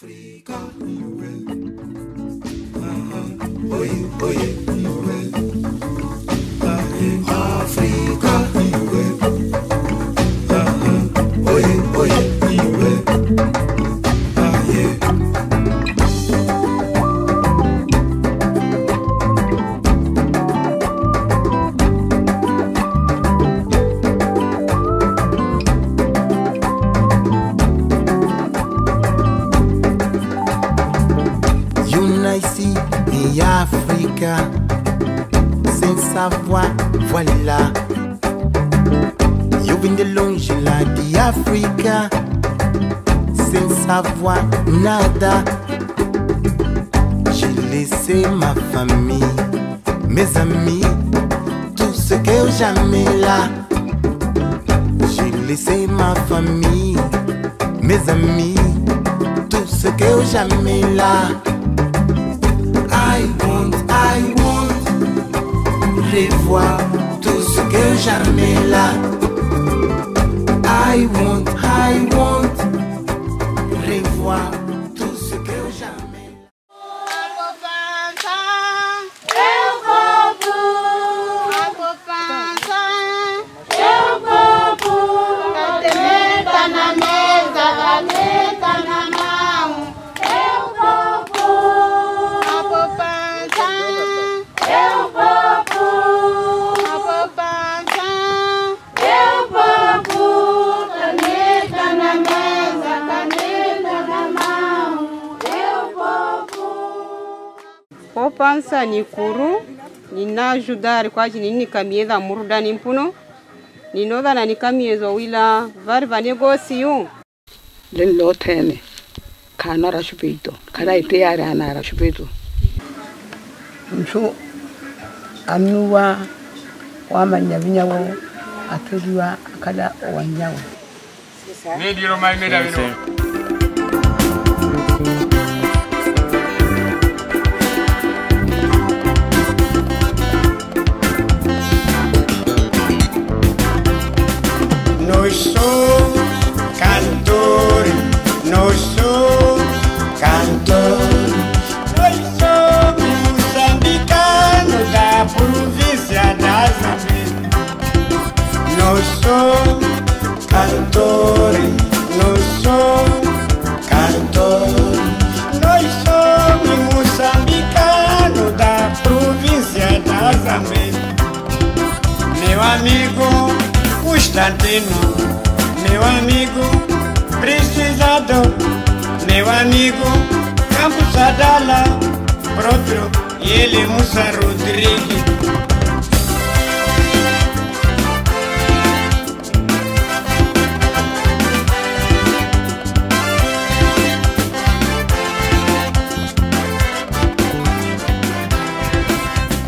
Africa, oh yeah, Africa, oh yeah, Ici et Africa, sans savoir, voilà. Yo viens de loin, je la dis Africa, sans savoir nada. J'ai laissé ma famille, mes amis, tout ce que jamais là. J'ai laissé ma famille, mes amis, tout ce que jamais là. I want revoir tout ce que jamais là. I want revoir tout ce que jamais là. Pansa ni kuru nina ajudar kwa ajili ni kamieza muruda ni mpuno ninoda na nikamiezo wila vari vanegosiyo len lotene kana rashupito kana itiara ana rashupito msho anuwa wa manyavinyawo atujua akala wanyawo ni diro mai meda vino Nós somos cantores, nós somos cantores. Nós somos moçambicanos da província das Américas. Nós somos cantores, nós somos cantores. Nós somos moçambicanos da província das Américas. Meu amigo Constantino, meu amigo Precisado, meu amigo Campos Adala, próprio ele Musa Rodrigues.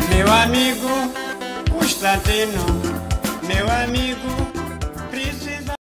Meu amigo Constantino, meu amigo